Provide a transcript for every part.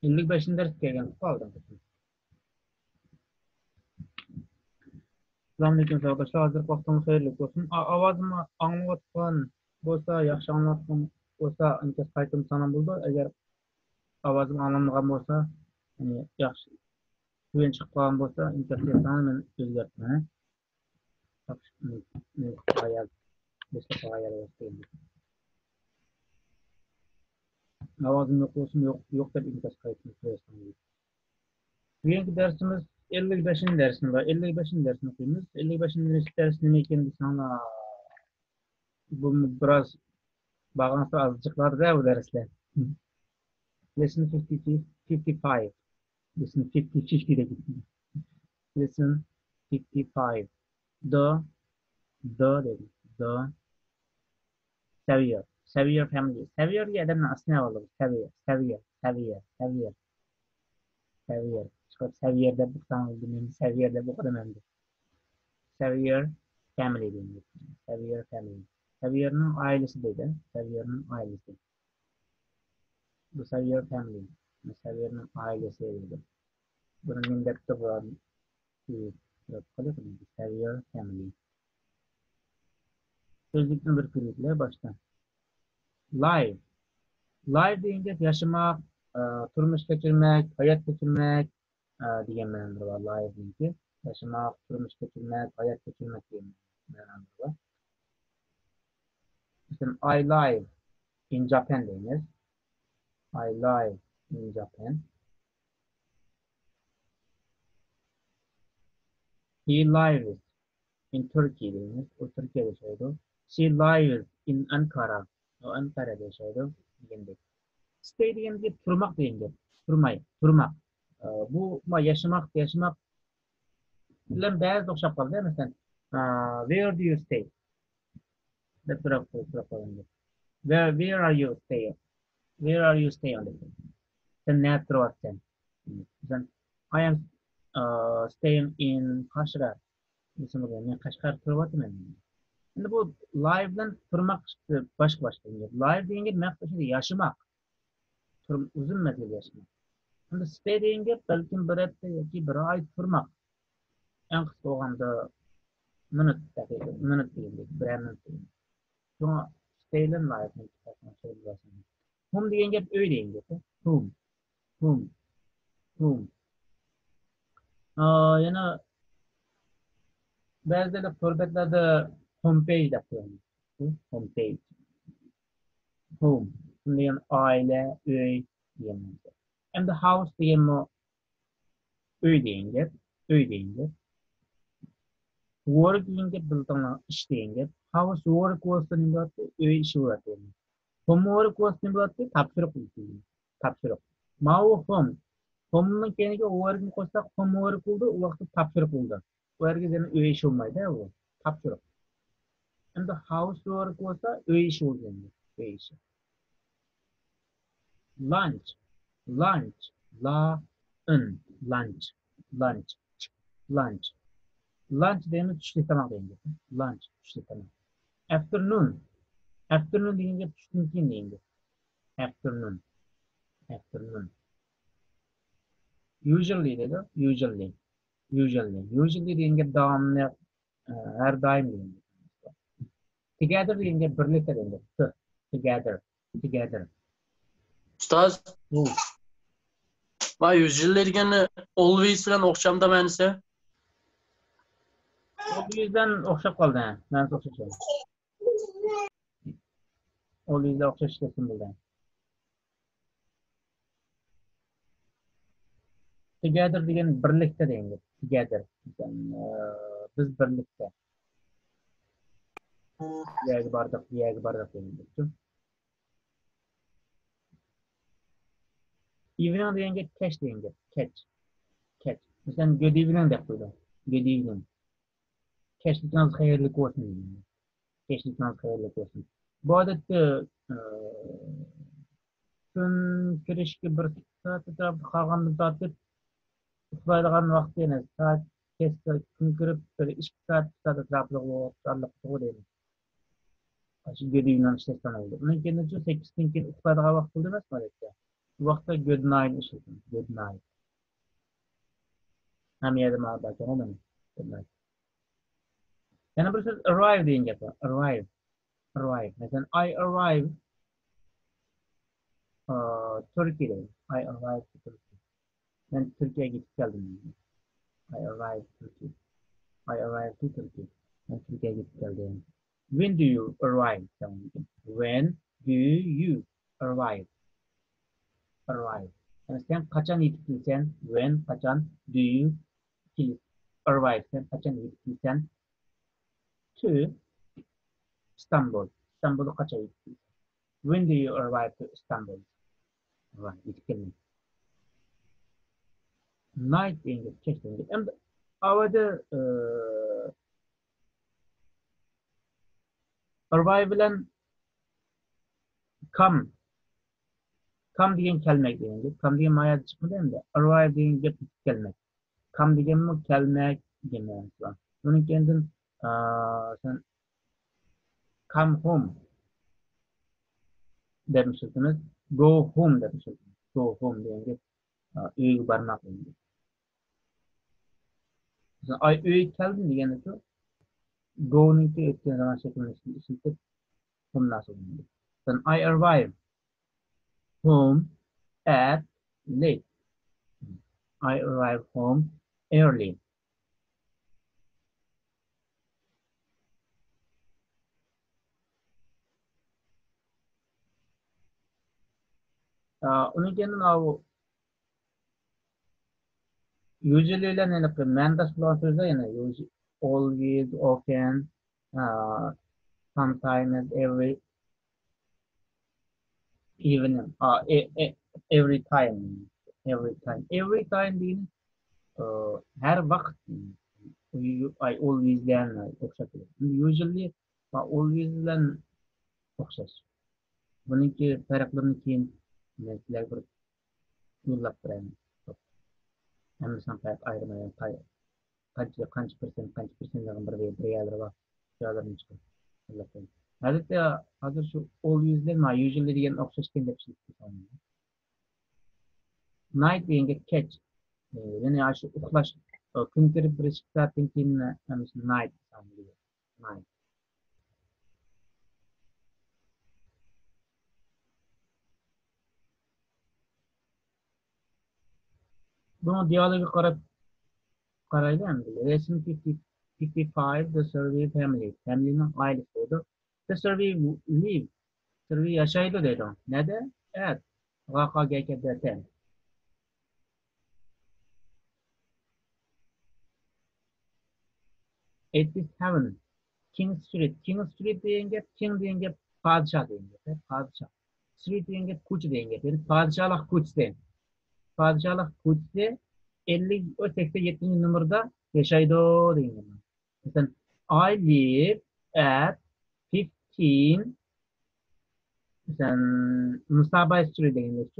55. ders kelgan qoldim. Selamünaleyküm arkadaşlar. Hazır vaktiniz hayırlı olsun. Avazımı anlatkan bolsa, yaxşı anlatkan bolsa, inkas qaytım sana buldu. Eğer avazım anlamagan bolsa, yani yaxşı güven çıkmagan bolsa, inkas sana men özgertme. Hayal, mesela hayal olsun. Avazım yok olsun, yok da inkas qaytım söylesem. Bugünkü dersimiz 55. dersinde var. 55. dersini okuyumuz. 55. ders nima ekan desanglar, bu biraz bağlantısı azıcıklar da bu dersler. Lesson 52, 55. Lesson 50, 50 de gitti. Lesson 55. The dedi. The Savior. Savior family. Savior ya adamın aslına oldu. Savior. Savior. Savior. Savior. Savior. Çıkıp Savier'de bu kadar oldu. Savier'de bu kadar oldu. Savior family dedi. Savior family. Savier'in ailesi dedi. Savier'in ailesi. Bu Savior family. Bu Savier'in ailesi dedi. Bunun mindette var. Savior family. Sözlükten bir kürükle başta. Life. Life deyince yaşamak, turmuş geçirmek, hayat geçirmek diye manada var. Life deyince yaşamak, turmuş geçirmek, hayat geçirmek diye manada var. Mesela I live in Japan deyiniz. I live in Japan. He lives in Turkey deyiniz. O Türkiye'de yaşıyordu. She lives in Ankara. O Ankara'da yaşıyordu. Diyendek. Stay deyince turmak deyince. Turmak. Bu yaşamak bilen bazı okşap kaldı. Mesela where do you stay? Where are you staying? Where are you staying? Sen ne yapıyorsun? Sen I am staying in Kashgar. Mesela ben Kashgar turvatım. Şimdi bu live'dan turmak çıktı başka. Live deyince mektaşı yaşamak. Uzun mesele yaşamak. Şimdi stay deyince belki bir hafta yoki bir ay turmak. En kısa olganda minut deyildi. Bir minut deyildi. Sonra stay'len live'dan çıkartmak söylüyorsun. Home deyince öyle deyince. Home. Home. Home. Yana bazıları formatlerde homepage yapıyorum. Homepage. Home. Şimdi yani aile, öy diyeyim. Hem de house diyeyim o öy deyince. Öy deyince. Work deyince bildiğin iş deyince. House work olsa ne болады? Öy işi болады. Homework olsa ne болады? Tapşırık olsun. Tapşırık. Mao home. Home'ның keniga work'ni qo'shsak homework bo'ldi, u vaqtda topshiriq bo'ldi. Bu yerga yana uy ishi bo'lmaydi, u topshiriq. Endi housework bo'lsa uy ishi bo'lgan. Uy ishi. Lunch. Lunch. La in. Lunch. Lunch. Lunch. Lunch deymiz tushlik tamoq deymiz. Lunch tushlik tamoq. Afternoon. Afternoon deganda tushdan keyin deymiz. Afternoon. Afternoon. Usually dedi. Usually. Usually deganda davomli her daim deymiz. Together deganda birlikda deymiz. Together. Together. Ustaz, Bu. va usually degani always bilan o'xshamda ma'nisi? Always'dan o'xshab qoldi. Men o'xshashim. Always'da o'xshash kesin bo'ldi. Together degan birlikda deymiz. Together. Biz birlikda. Yagi bardiq deymiz. Evening deganga catch deymiz. Catch. Masalan, good evening deb qo'ydim. Good evening. Kechliklariniz xayrli bo'lsin. Kechliklariniz xayrli bo'lsin. Bu odatda kun kirishga bir soat atrofida qolganini tortib uxlaydigan vaqt emas. Soat kechda kun kirib bir 2 soat atrofida uxlaydi. Shu good evening ishlasam oldu. Undan keyin 8dan keyin uxlaydigan vaqt bo'ldi emasmi odatda? Bu vaqtda good night işletin. Good night. Hem yerde mal bakın o da mı? Good night. Yani bir söz arrive deyin gap var. Arrive. Arrive. Mesela I arrive Turkey'de. I arrived to Turkey. Ben Türkiye'ye gidip geldim. I arrived Turkey. I arrived to Turkey. Ben Türkiye'ye gidip geldim. When do you arrive? When do you arrive? Arrive. Yani sen kaçan yetip gelsen? When, kaçan? Do you arrive? Sen kaçan yetip gelsen? To Istanbul. İstanbul'a kaçan yetip gelsen? When do you arrive to Istanbul? Arrive. Yetip gelmek. Night deyince keç deyince. Hem de havada arrive bilen come degan kelmek deyince. Come degan ma'noda chiqmadi endi. Arrive degan gap kelmek. Come deganmi kelmek degan ma'nosi. Bunun kendin sen come home demişsiniz. Go home demişsiniz. Go home degan gap uyga barmak deyince. Mesela ay uyga keldim degani shu go'ningki o'tgan zaman shakllanishini ishlatib home nasib deydi. Then I arrive home at late. I arrive home early. Onun kendin usually ile ne yapıyor? Mendes bulan sözler yani always, often, uh, sometimes, evening, every time değil, her vakit, I always learn, usually, always learn, o'xshash. Buniki farqlarini keyin men sizlarga bir yo'llab beraman. Hammasini farq ayirmadan qancha persentligini bir reallar bor. Shularni chiqib yo'llab beraman. Albatta hozir shu always ma usually degan o'xshashgan deb hisoblayman. Night deganga catch. Ya'ni shu uxlash kun kirib bir ikki soatdan keyin hammasi night hisoblanadi. Night. Buni dialoga qaraydi endi. Lesson 55 the survey family. Family'nin ailesi oldu. The survey live. Survey yaşaydı dedi. Nede? Evet. VKGK'de. 87 King Street. King Street deyince King deyince padişah deyince. Padişah. Street deyince kuch deyince. Padişahlık kuch deyin. Padişahlık kuch'de 50 o 87. numarada yaşaydı deyince. Mesela I live at 15 mesela Musabay Street deyince.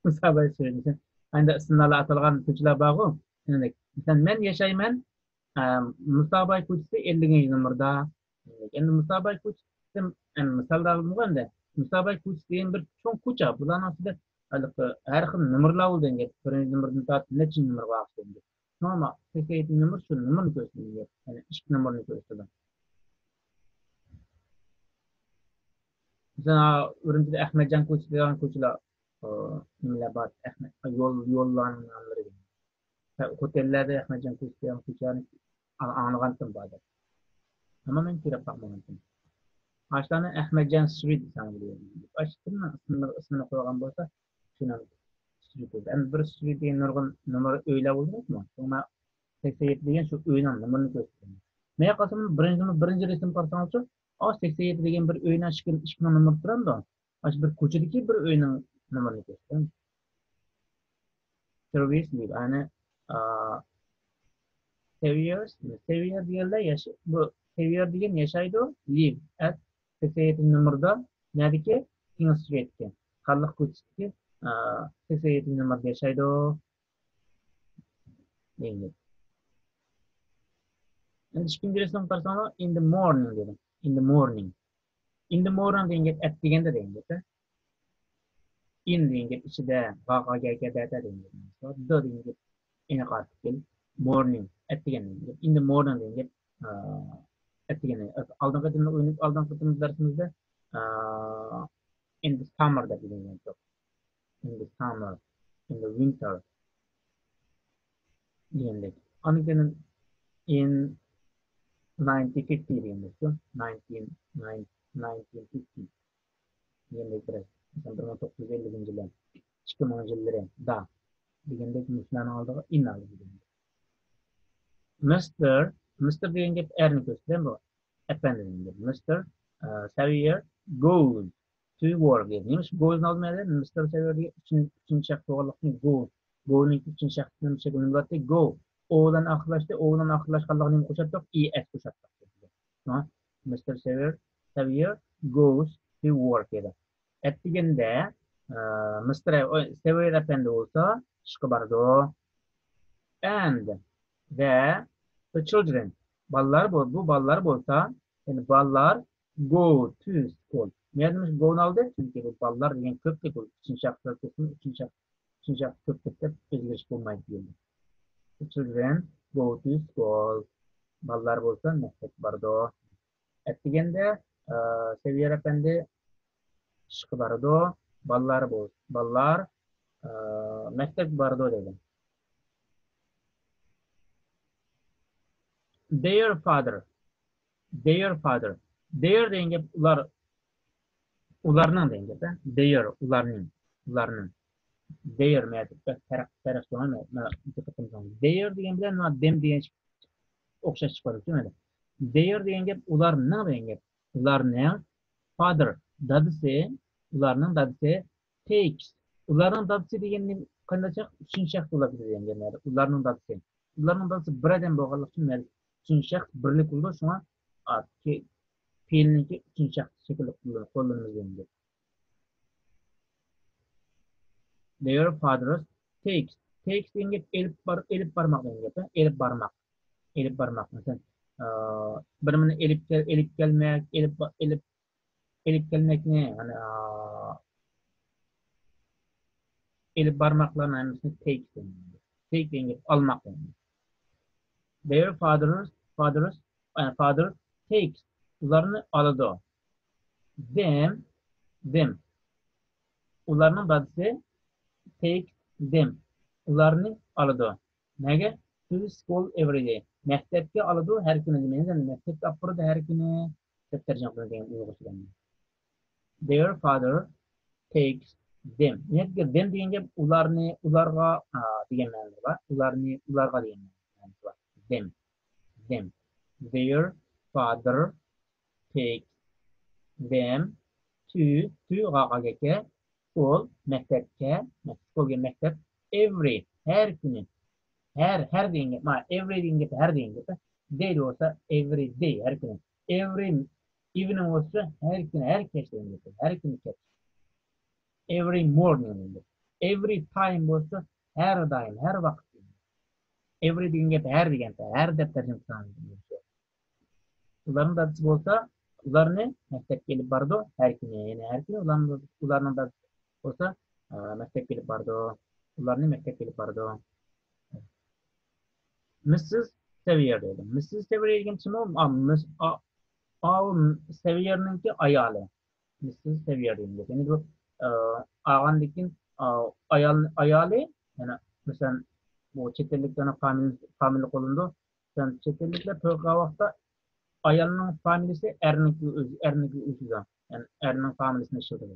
Musabay Street. Mesela aynı sınırlarla atılgan kuchlar bağı. Yani mesela men yaşayman Musabay ko'chasi 50 numarda. Endi Musabay ko'chasi misolda bo'lganda Musabay ko'chasi degan bir cho'ng ko'cha. Bularni ostida har xil nomerlar bo'lgan. Birinchi nomerdan tortib necha nomer bor endi. Nima 87 nomer shu nomerni ko'rsatadi. Ya'ni ikki nomerni ko'rsatadi. Mesela Urumchida Ahmadjon ko'chasi degan ko'chalar nimalar bor? Yo'llarning nomlari. Otellarda Ahmadjon ko'chasi degan ko'chani aniqlantirib bordi. Tamamen kirab bakmamışım. Başlarına Ahmetcan Street sanılıyor. Başlarına ismini koygan bolsa, şuna Street oldu. Hem bir Street degan numara öyle oldu mu? Sonra 87 degan şu öýnün numaryny gösteriyor. Meýa qasam birinci resim qarsanız, o 87 degan bir öýnün iki numara turanda, aş bir koçadaki bir öýnün numaryny gösteriyor. Service diýip, yani Seviyer diyorlar bu Seviyer diyen yaşaydı live at 87 numarada nerede King Street'te Kallık Kutsi'de 87 numarada yaşaydı değil. Yani ikinci resim personel in the morning dedim. In the morning. In the morning deyince at degende deyince. in degan gap ichida g'ag'aga data degan gap. D degan gap aniq artikel morning at degan gap. In the morning degan gap at degan gap. Aldingi darsimizda in the summer degan gap. In the summer, in the winter degan gap. Aniqten in 1950 degan gap. 1950 degan gap. Mesela 1950 yılı, 2000 yılları da degende Müslüman aldığı innalı degan. Mr. degan gap erni ko'rsatadi bu. Efendi degan gap. Mr. Xavier goes to work degan. Nimish goes almaydi? Mr. Xavierga uchinchi shaxs to'g'riliqni go. Go'ning uchinchi shaxsi nima shaklini bo'ladi? Go. O'dan oxirlashganligini nima qo'shatdik? Es qo'shatdik. Mr. Xavier goes to work dedi. Deganda Mr. Xavier efendi bo'lsa ishga boradi. And the children bu ballar bo'lsa, yani ballar go to school. Neymiş go aldı? Çünkü bu ballar degan ko'plik bu uchinchi shaxslar kesin uchinchi shaxs ko'plikda o'zgarish bo'lmaydi deyildi. The children go to school. Ballar bo'lsa maktabga boradi. Deganda Xavier efendi ishga boradi. Ballar maktabga boradi dedi. Their father degan gap ularning degan gap. Their ularning their taraf their degan bilan them degan o'xshash chiqadi, tushunadi. Their degan gap ularning degan gap. Ularning father ularning dadisi takes. Ularning dadisi deganni qandacha uchinchi shaxs bo'ladi degan gap. Ularning dadisi bir odam bo'lganligi uchun uchinchi shaxs birlik bo'ldi, shunga fe'lniki uchinchi shaxs shaklida qo'llanamiz degan. Their fathers takes degan gap elib barmoq degan gap. Elib barmoq. Masalan, birimini elib kelmakni, yani elib barmoqlarni hammasini take degan. Take degan gap olmoq degan. Their father takes. Ularni oladi. Them. Ularning dadisi takes them. Ularni oladi. Nega? To school every day. Maktabga oladi har kuni demaymiz. Maktabga olib boradi har kuni deb tarjima qilingan uyg'urcha. Their father takes them. Nega them degan gap ularga degan ma'noda bor. Ularga degan ma'noda bor. Them. Their father takes them to school, maktabga, maktab every her kuni. Her degan gap, every degan gap har degan gap. Day olsa every day har kuni. Every evening olsa har kuni, har kech degan gap. Har kuni kech. Every morning degan gap. Every time olsa har doim, har vaqt. Every degan gap har degan, har deb tarjima qilamiz. Ularning dadisi bo'lsa, ularni maktabga kelib bordi har kuni. Ya'ni har kuni ularning dadisi bo'lsa, maktabga kelib bordi. Ularni maktabga kelib bordi. Mrs. Xavier dedi. Mrs. Xavier degan kim o? Xavier'ninki ayoli. Mrs. Xavier dedi. Yani bu ağandikin ayoli, yani mesela bu chet elliklarning familiya qo'lindi. Sen chet elliklar to'yga vaqtda ayolning familiyasi erniki o'zidan. Yani erning familiyasini ishlatadi.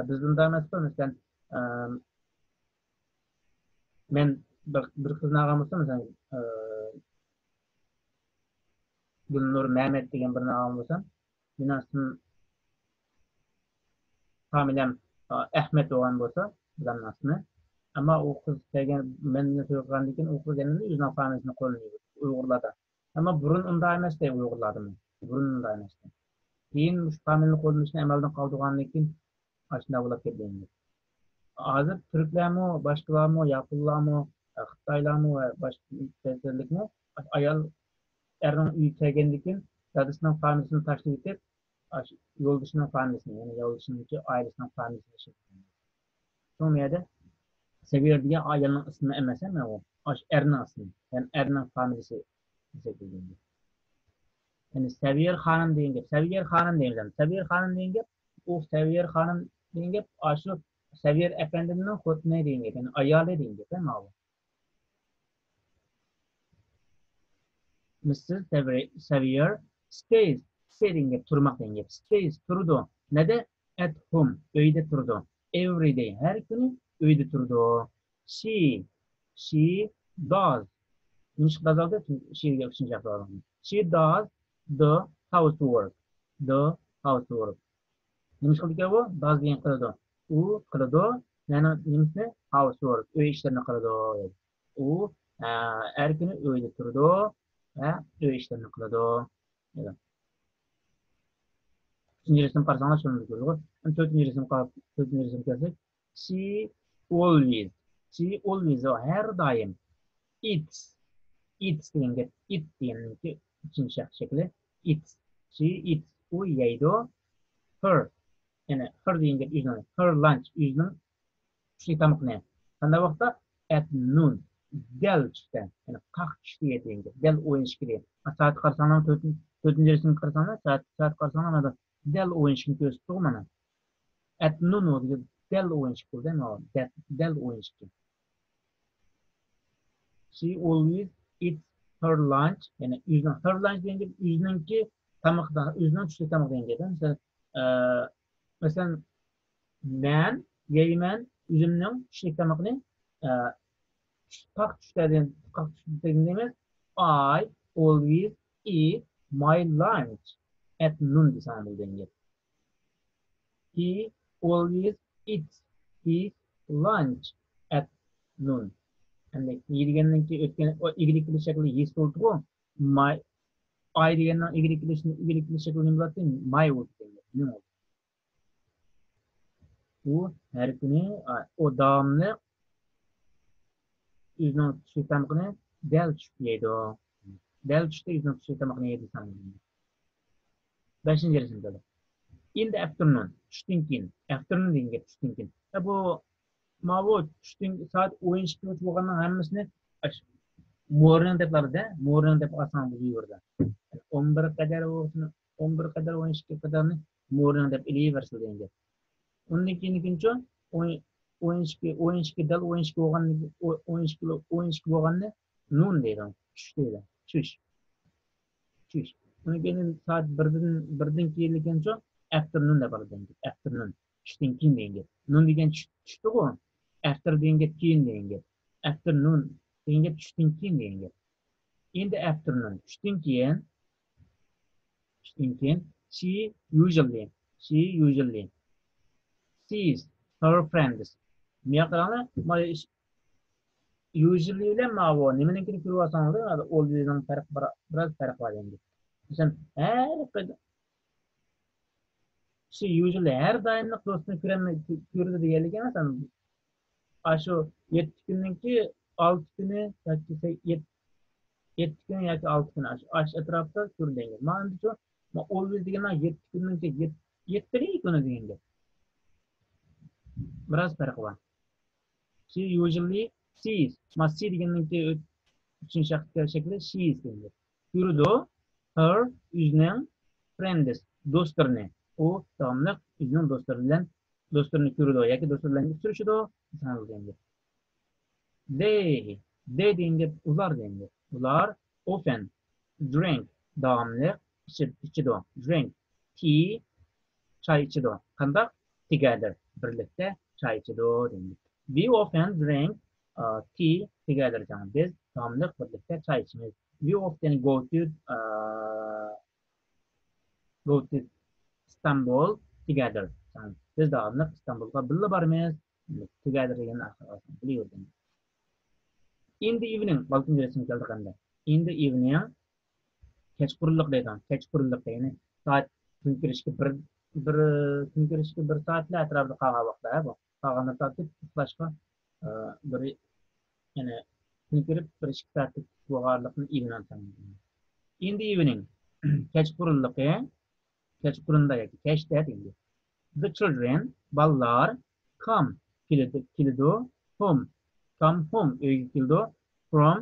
Biz bunda emasda, mesela men bir qizni agam bo'lsa, mesela Gulnur Mehmet degan bir agam bo'lsa, mening ismim familiyam Ahmet bo'lgan bo'lsa, bilan ismi. Ama o kız menimle to'ygandan keyin o kız yanında o'zining familiyasini qo'llaydi, Uyg'urlarda. Ama burun unda emas deb Uyg'urlardim. Burun unda emas. Keyin shu familiyani qo'llanishni amaldan qoldirgandan keyin ashuna bo'lib ketgan. Hozir turklarmi, boshqalarmi, yaponlarmi, xitoylarmi va boshqa ellikni ayol erning uyi kelgandan keyin dadasining familiyasini tashlab ketib, yo'ldoshining familiyasini, ya'ni yo'ldoshining ailəsinin familiyasini şekillendir. Son yerde Severe diye ayının ismi emese mi o? Erna ismi. Yani Erna familiyası şekillendir. Yani Seviyer Hanım deyince, Seviyer Hanım deyince, Seviyer Hanım deyince, o Seviyer Hanım deyince, aşı Seviyer Efendi'nin hotne deyince, yani ayalı deyince, değil mi abi? Mrs. Seviyer stays, stay deyince, turmak deyince, stays, turdu. Ne de? At home, öyde turdu. Every day, her günü öyde turdu. She does. Nimiş kazaldı? She'ye üçüncü yapalım. She does the housework. The housework. Nimiş kıldı bu? Does diyen kıldı. U kıldı. Yani nimiş ne? Housework. Öy işlerini kıldı. U her günü öyde turdu. Ve öy işlerini kıldı. Evet. Üçüncü resim karşısına şunu görüyoruz. Dördüncü resim gelsek. She always. She always o her daim. Eats deyince it diyenin ki ikinci şekli eats. She eats. O yeydi o. Her. Yani her deyince yüzünün. Her lunch yüzünün şey tamak ne? Kanda vakta at noon. Del çıktı. Yani kalk çıktı deyince. Del oyun çıktı. Saat karşısına dördüncü resim karşısına saat karşısına da del oyun çıktı göz tutmana. At noon o diyor. Del oyun çıktı değil mi o? Del oyun çıktı. She always eats her lunch. Yani yüzden her lunch deyince yüzden ki tamakta, yüzden üçlü tamak deyince. Mesela ben yeymen yüzümden üçlü tamakını kalk düşlerden demez. I always eat my lunch at noon desem bu deyince. He always eats his lunch at noon. Yani yedigenden ötken o ilgili şekilde yes oldu o. My I degenden ilgili şekilde ne zaten my oldu. Ne oldu? Bu her günü o devamlı yüzden sütamakını del çıkıyordu o. Del çıktı yüzden sütamakını yedi sanırım. Beşinci resimde de. In the afternoon. Düştünkin. Afternoon deyince düştünkin. Bu mavu düştün saat oyun çıkıyor çoğunun hemmisini morning deplarda, morning dep asan buluyordu. 11 kadar olsun, 11 kadar 12 kadarını morning dep ili versildi. 12 12 dal 12 olgan 12 olganını noon deydi. Çüş deydi. Çüş. Onu benim saat birden kiyilgen çok afternoon da var deydi. Afternoon. Çüşten kin deydi. Noon degen çüştü o. After deyinge kin deyinge. Afternoon deyinge çüşten kin deyinge. In the afternoon, çüşten kin, she usually sees her friends. Miyaklarına usually ile mavo nemeninkini kırıyorsan da o yüzden fark biraz fark var yani. Sen her kadar she usually her daimlik dostunu kırdı diyelim sen aşu 7 gününki 6 günü yani 7 gün yoki 6 gün aş etrafda kırdı. Mana şu ma always degan 7 gününki 7 kuni deganga. Biraz fark var. She usually sees. Must see deganninki üçüncü şekilde she is denir. Yürüdü her yüzünün friends dostlarını. O tamamlık yüzünün dostlarını yürüdü. Yaki dostlarını sürüşüdü. Sanıl denir. They deyince ular denir. Ular often drink devamlı içidu. Drink tea çay içidu. Kandak together birlikte çay içidu denir. We often drink tea together. Yani biz devamlı birlikte çay içmeyiz. We often go to Istanbul together. Yani biz devamlı İstanbul'a birlikte barmayız. Together yani biliyoruz. In the evening, balkın resim geldi. In the evening, kechqurunliq deydi. Kechqurunliq yani saat kun kirishga bir saatli atrofida qolgan vaqtda bu. Qolgan soatda uxlashga bir yani kun kirib bir 2 soatlik bo'lganlikni evening sanaydi. In the evening, kechqurunliq Kechqurunda yoki kechda deydi. The children, ballar, come, keldi, home, come home, uyga keldi, from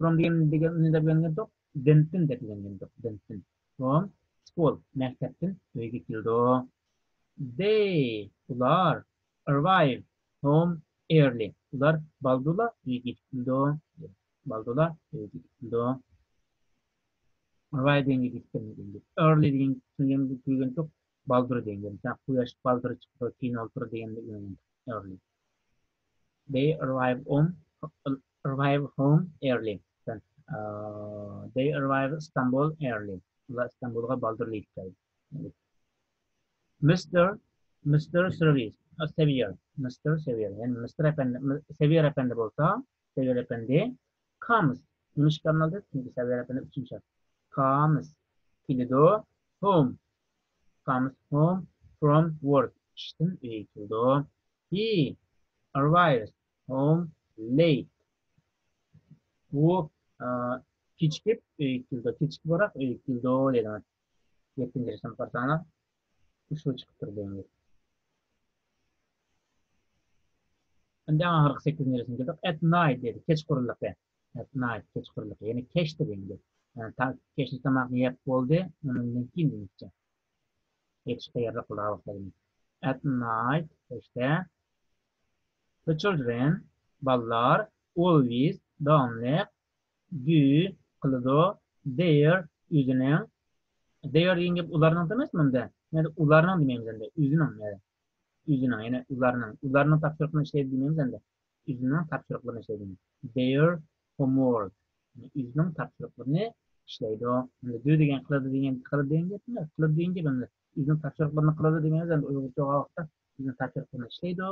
degan nida bilan dentin deb bilan dentin. From school, maktabdan uyga keldi. They, ular, arrive home early. Ular baldula uyga keldi. Baldula uyga keldi. Arrive degan gitken early degan kelgan çok baldır degan. Sen quyosh baldır chiqdi, keyin oltir degan early. They arrive home early. Sen they arrive Istanbul early. Ular Istanbulga baldırlı keldi. Mr. Mr. Service, Sevier, Mr. Sevier, yani Mr. Efendi, Sevier Efendi bolsa, Sevier Efendi comes. Nimiş kanalda? Çünkü Sevier Efendi üçüncü şart. Comes. Kilido home. Comes home from work. İşten üye kildo. He arrives home late. Bu kechikib üye kildo. Kechikib olarak üye kildo dedim. 7. sınıf parsana. Ushbu chiqib turdi. Endi ahirgi 8-sini keldik. At night dedi. Kechqurunlikda. At night kechqurunlik. Ya'ni kechda deydi. Yani kechki tomoqni yeb bo'ldi. Undan keyin deydi. Yetishga tayyorlik qila boshladim. At night kechda the children ballar always davomli do qiladi their o'zining their degan gap ularning emasmi bunda? Yani ularning demaymiz endi. O'zining yani. O'zining yani ularning topshiriqlarini ishlaydi demaymiz endi. O'zining topshiriqlarini ishlaydi. Their homework. O'zining topshiriqlarini ishlaydi. Endi do degan qiladi degan gapmi? Qiladi degan gap endi. O'zining topshiriqlarini qiladi demaymiz endi. Uyg'urcha vaqtda o'zining topshiriqlarini ishlaydi.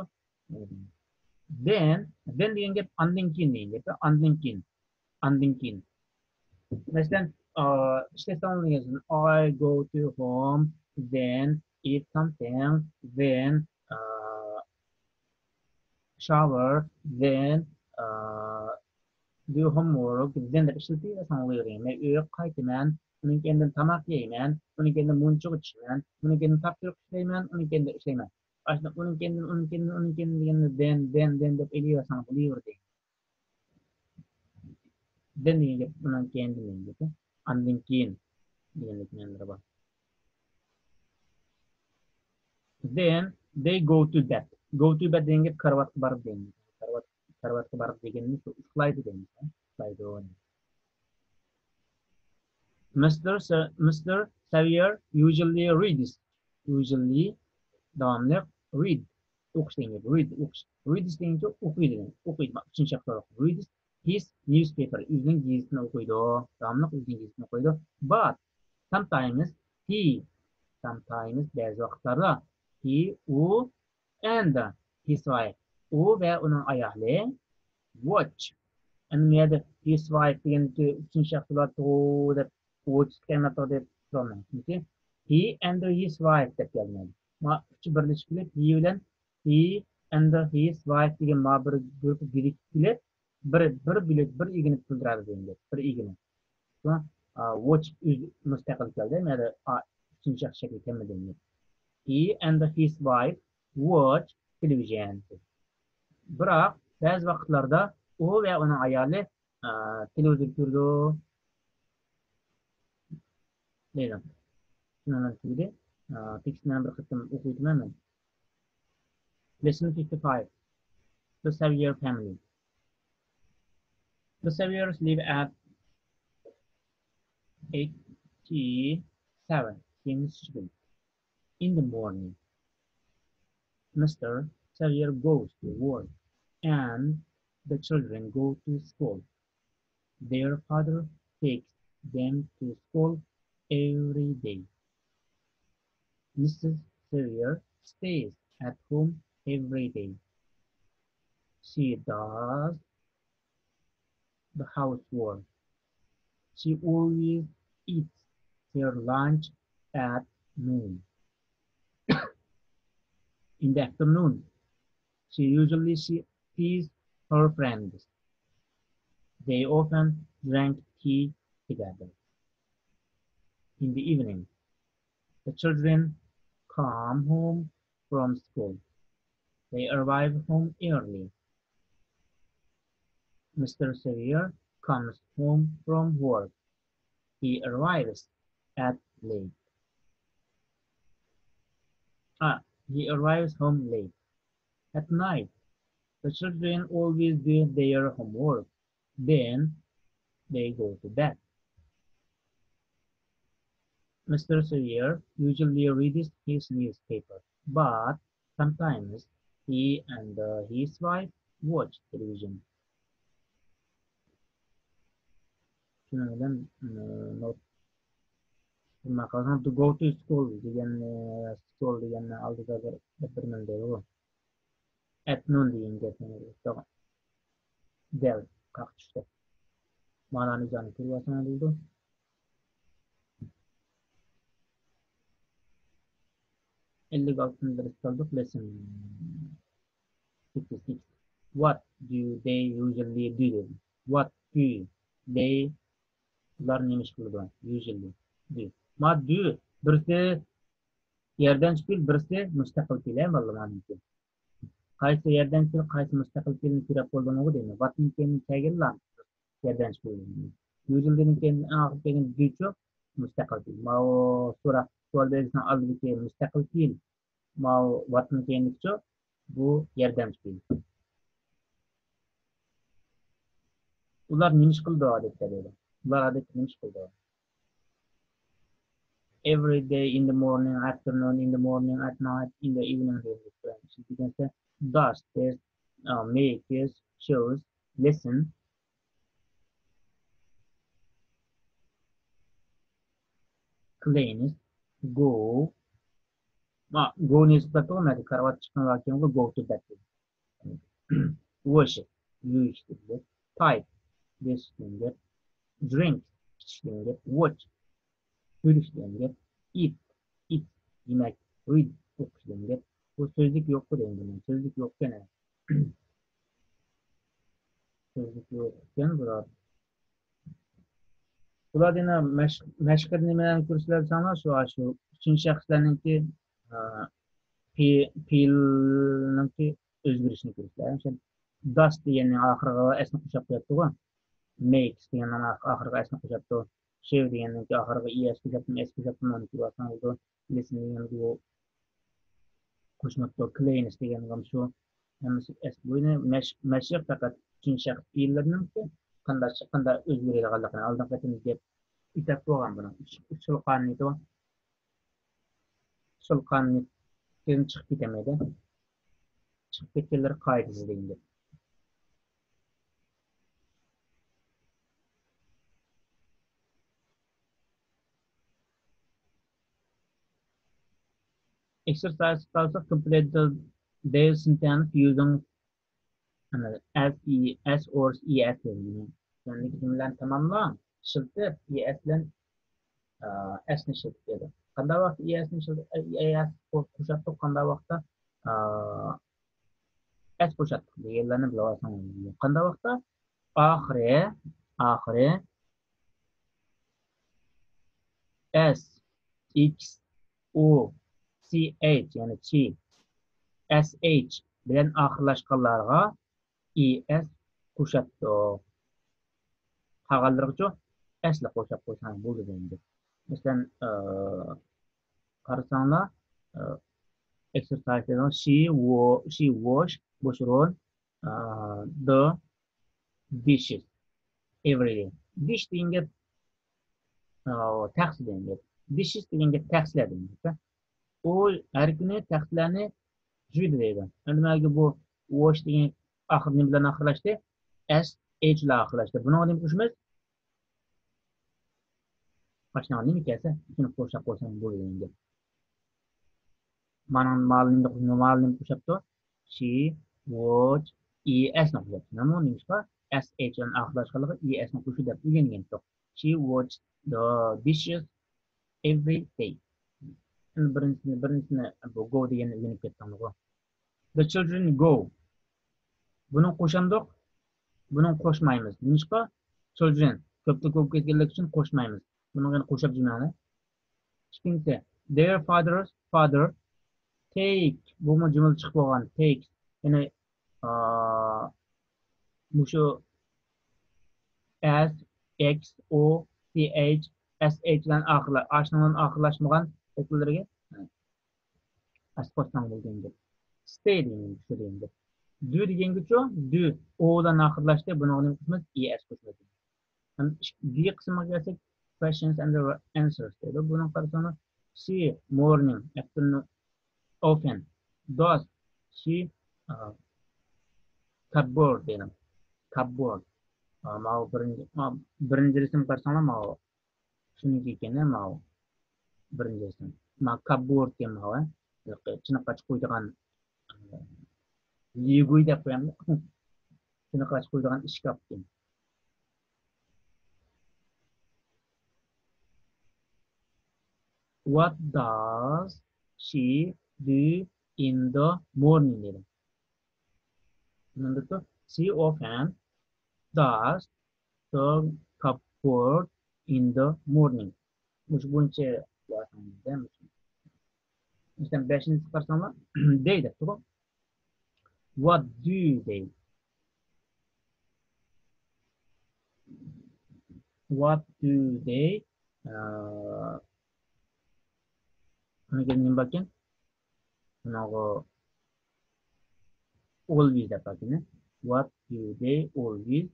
Then degan gap andin keyin degan gap. Andin keyin. Mesela işte sen yazın. I go to home, then eat something, then shower, then do homework, then deb ishlatib sanlayvergan. Men uyga qaytaman, uning keyin tamoq yeyman, uning keyin munchiq ichaman, uning keyin topshiriq ishlayman, uning keyin ishlayman. Ashna uning keyin deganda then deb eliyorsan bo'laverdi. Then degan gap undan keyin degan gap. Andin keyin deganlikni bor. Then they go to bed. Go to bed degan gap karavotga borib degan. Karavotga borib deganni shu uxlaydi degan. Uxlaydi. Mr. Xavier usually reads. Usually davomli read. O'qish degan gap. Reads degan gap o'qiydi. O'qiydi. Uchinchi shaxs reads his newspaper. O'zining gazetini o'qiydi. Davomli o'zining gazetini o'qiydi. But sometimes ba'zi vaqtlarda he, u and his wife. U va uning ayoli watch. Endi his wife degan uchinchi shaxs bo'ladi deb watch kelmaydi deb so'ramayman. Chunki he and his wife deb kelmaydi. Ma uch birlashib kelib he bilan he and his wife degan ma bir birikib kelib bir igini bildiradi degan. Bir igini. Watch mustaqil keldi. Mana uchinchi shaxs shakli kelmadi. He and his wife watch television. Biroq ba'zi vaqtlarda u va uning ayoli televizor ko'rdi. Deydi. Shundan keyin tekstni bir qatam o'qiyman. Lesson 55. The Xavier family. The Xaviers live at 87 King Street. In the morning, Mr. Xavier goes to work and the children go to school. Their father takes them to school every day. Mrs. Xavier stays at home every day. She does the housework. She always eats her lunch at noon. In the afternoon, she usually sees her friends. They often drink tea together. In the evening, The children come home from school. They arrive home early. Mr. Xavier comes home from work. He arrives at late. He arrives home late. At night, the children always do their homework. Then they go to bed. Mr. Xavier usually reads his newspaper, but sometimes he and his wife watch television. Shuning bilan nima qilsam to go to school deganni oldida bir gapirman deydi u. At noon degan gapni del qaq tushdi. Ma'noni o'zini ko'ryapsan deydi. 56 ders qoldik. Lesson 56. What do they usually do? What do they ular nima ish qiladi? Usually do. Ma do birisi yerdan chiqib birisi mustaqil keladi vallahi. Qaysi yerdan chiqib qaysi mustaqil kelni ko'rib qo'yganini deymi. Vatning kelni kelgan yerdan chiqib. Usually kelni aqib kelgan dicho mustaqil kel. Ma o so'raq savol berishni oldiki mustaqil kel. Ma vatning kelnicho bu yerdan chiqib. Ular nima ish qildi odatda deydi. Ular odatda nima ish qildi? Every day in the morning, afternoon, in the morning, at night, in the evening. You can say dust, makes, shows, listen, cleans, go. Go nisbati olmaydi. Karavot chiqqan vakiymga go to bed. Worship, yuyish deydi. Pipe, deyishga. Drink, ichishga. Watch, ko'rishga. Eat, yemak. Read, o'qishga. Bu so'zlik yo'q endi. So'zlik yo'qkan. So'zlik yo'qkan bular. Bularni mashhur nimadan ko'rsatsanlar shu 3 shaxslarningki fe'lninki o'zgarishini ko'rsatadi. O'sha dust deganning oxiriga asni qo'shib qo'yapti-ku. Makes deganning oxiriga asni qo'shibdi. Shave deganning oxiriga es qo'shibdi. Mana ko'rsan bu listen deganning bu qo'shmoqda. Cleans deganning ham shu. Hammasi es buni mashhur faqat 3 shaxs fe'llarninki qanday o'zgaradiganligini oldin qaytamiz deb itab qo'ygan buni. Usul qonuniyati bor. Usul qonuniyatdan chiqib ketmaydi. Chiqib ketganlar qoidasi degan. Exercise also complete their sentence using as or es. Yani cümlelerini tamamla. Şıltı es bilen esni şılt dedi. Qanday vaqt esni şılt es qo'shatdik, qanday vaqtda es qo'shatdik deganlarni bilib olsangiz. Qanday vaqtda oxiri s x o ch yani chi sh bilan oxirlashganlarga es qo'shatdik. Qolganlarga esli qo'shib qo'ysang bo'ldi endi. Masalan, qarasanlar exercise'dan she wash boshron the dishes every day. Dish degan tax degan. Dishes degan taxlar degan. U har kuni taxlarni juydi deydi. Nimaga bu wash degan oxirni bilan oxirlashdi? S H bilan oxirlashdi. Buni olib qo'shimiz Başına ne kelse bütün koşak bo'ladi endi. Mana malini qo'shabdi. She watch es ni qo'shabdi. Nima nimishqa sh bilan oxirlashganligi es ni qo'shib deb o'rgangan. She watched the dishes every day. Birinchisini bu go deganni o'rganib ketdim. The children go. Buni qo'shamdiq. Buni qo'shmaymiz. Nimishqa children ko'pda ko'p ketganlik uchun qo'shmaymiz. Buni qo'shib jumlani. Ikkinchisi Their father take bu mu cümle çıkıp olgan takes yani bu S X O C H S H bilen aşınan ahırlaşmagan şekillerge aspostan bulduğunda stay diyeyim şu diyeyim. Do degan güçü do o'dan ahırlaştı bunu onun kısmı es koşuldu. Hem bir kısmına gelsek questions and the answers dedi. Bunun karşısına she morning afternoon often does she cupboard dedim. Cupboard. Mau birinci resim karşısına mau şunu diyeceğine mau birinci resim. Ma cupboard diye mau çını kaç koyduğun yeguy dep koyamdı. Çını kaç koyduğun işkap diye. What does she do in the morning dedim. Menurut she often does the cupboard in the morning. Muş bunca bahsediyor. İşte 5. çıkarsanlar deydi. What do they? What do they? Hani gelin bakın. Bunu always da bakın. What do they always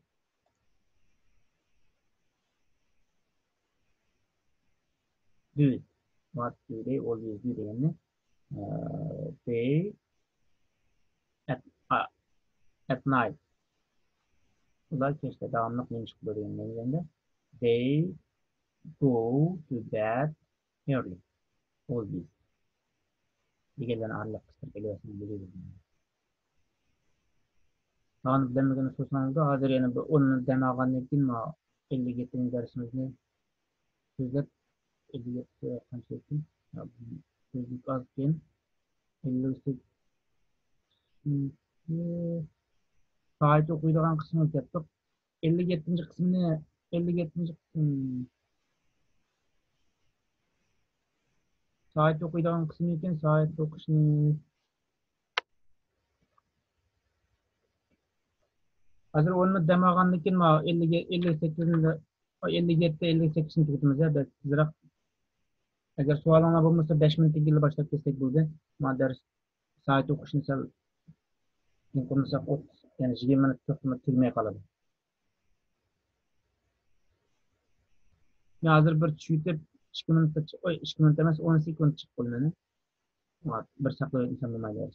do? What do they always do diyeni. They at, uh, at night. Ular keşke dağınlık neymiş bu diyeni. They go to bed early. Always. Diğerlerine ağırlık kıstır geliyorsun biliyorum. Anı bilemegeni sorsanızda hazır yani onu demağandan keyin ma 57 dersimizni so'zlab 57 qancha ekan? So'zlik oz keyin 58 soat o'qiydigan qismi o'tyapti. 57 qismini 57 qism soat o'qiydigan qismi ekan soat o'qishni hozir onu demağandan keyin ma 58 57 tugutimiz ya da tezroq agar savolinglar bo'lmasa 5 minutga kelib boshlab ketsak bo'ldi. Ma dars soat o'qishni sal qilmasak 30 ya'ni 20 minut tugmay qoladi. Ya hozir bir tushitib 2 minutda 2 minut emas 10 sekund chiqib qolmadi. Bir saqlayib desam bo'lmaydi.